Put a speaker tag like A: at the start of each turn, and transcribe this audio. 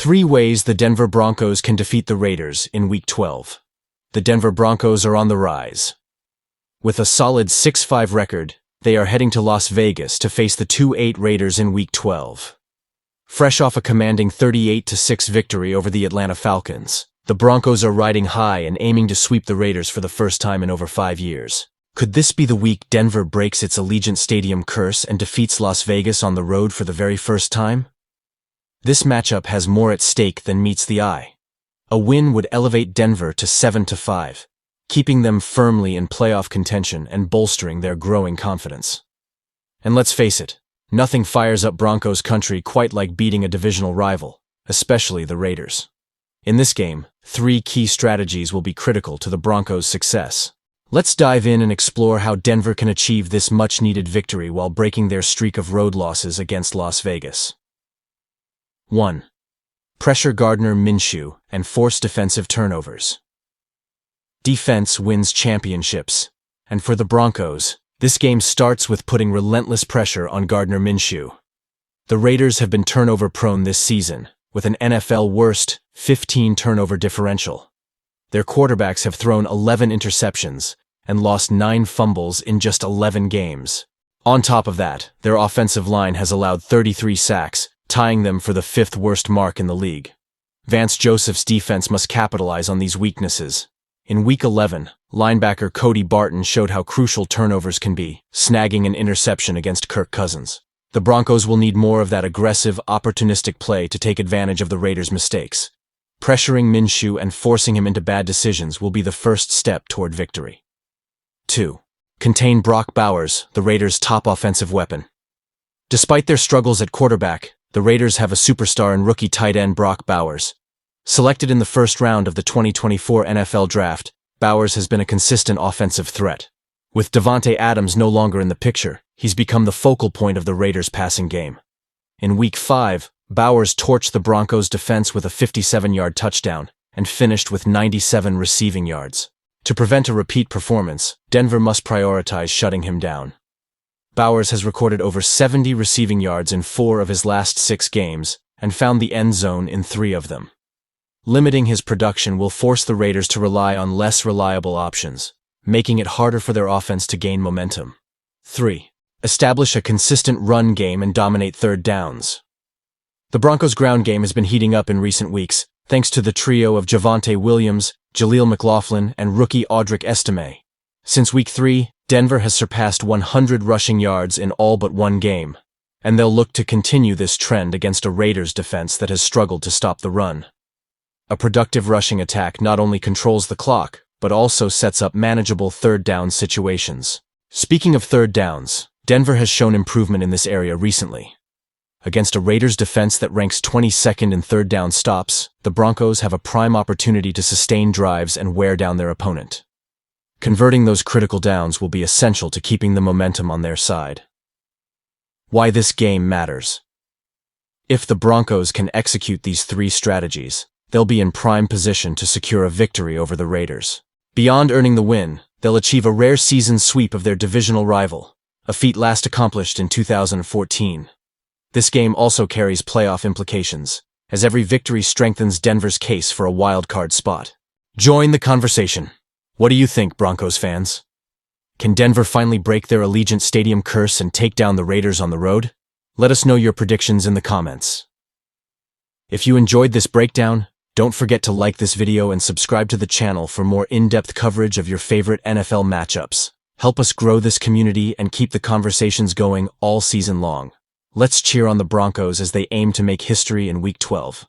A: 3 ways the Denver Broncos can defeat the Raiders in Week 12. The Denver Broncos are on the rise. With a solid 6-5 record, they are heading to Las Vegas to face the 2-8 Raiders in Week 12. Fresh off a commanding 38-6 victory over the Atlanta Falcons, the Broncos are riding high and aiming to sweep the Raiders for the first time in over 5 years. Could this be the week Denver breaks its Allegiant Stadium curse and defeats Las Vegas on the road for the very first time? This matchup has more at stake than meets the eye. A win would elevate Denver to 7-5, keeping them firmly in playoff contention and bolstering their growing confidence. And let's face it, nothing fires up Broncos country quite like beating a divisional rival, especially the Raiders. In this game, 3 key strategies will be critical to the Broncos' success. Let's dive in and explore how Denver can achieve this much-needed victory while breaking their streak of road losses against Las Vegas. 1. Pressure Gardner Minshew and force defensive turnovers. Defense wins championships, and for the Broncos, this game starts with putting relentless pressure on Gardner Minshew. The Raiders have been turnover-prone this season, with an NFL-worst 15 turnover differential. Their quarterbacks have thrown 11 interceptions and lost 9 fumbles in just 11 games. On top of that, their offensive line has allowed 33 sacks, tying them for the 5th worst mark in the league. Vance Joseph's defense must capitalize on these weaknesses. In Week 11, linebacker Cody Barton showed how crucial turnovers can be, snagging an interception against Kirk Cousins. The Broncos will need more of that aggressive, opportunistic play to take advantage of the Raiders' mistakes. Pressuring Minshew and forcing him into bad decisions will be the first step toward victory. 2. Contain Brock Bowers, the Raiders' top offensive weapon. Despite their struggles at quarterback, the Raiders have a superstar in rookie tight end Brock Bowers. Selected in the first round of the 2024 NFL Draft, Bowers has been a consistent offensive threat. With Davante Adams no longer in the picture, he's become the focal point of the Raiders' passing game. In Week 5, Bowers torched the Broncos' defense with a 57-yard touchdown and finished with 97 receiving yards. To prevent a repeat performance, Denver must prioritize shutting him down. Bowers has recorded over 70 receiving yards in 4 of his last 6 games and found the end zone in 3 of them. Limiting his production will force the Raiders to rely on less reliable options, making it harder for their offense to gain momentum. 3. Establish a consistent run game and dominate third downs. The Broncos' ground game has been heating up in recent weeks, thanks to the trio of Javonte Williams, Jaleel McLaughlin, and rookie Audric Estime. Since Week 3, Denver has surpassed 100 rushing yards in all but 1 game, and they'll look to continue this trend against a Raiders defense that has struggled to stop the run. A productive rushing attack not only controls the clock, but also sets up manageable third down situations. Speaking of third downs, Denver has shown improvement in this area recently. Against a Raiders defense that ranks 22nd in third down stops, the Broncos have a prime opportunity to sustain drives and wear down their opponent. Converting those critical downs will be essential to keeping the momentum on their side. Why this game matters. If the Broncos can execute these 3 strategies, they'll be in prime position to secure a victory over the Raiders. Beyond earning the win, they'll achieve a rare season sweep of their divisional rival, a feat last accomplished in 2014. This game also carries playoff implications, as every victory strengthens Denver's case for a wild-card spot. Join the conversation. What do you think, Broncos fans? Can Denver finally break their Allegiant Stadium curse and take down the Raiders on the road? Let us know your predictions in the comments. If you enjoyed this breakdown, don't forget to like this video and subscribe to the channel for more in-depth coverage of your favorite NFL matchups. Help us grow this community and keep the conversations going all season long. Let's cheer on the Broncos as they aim to make history in Week 12.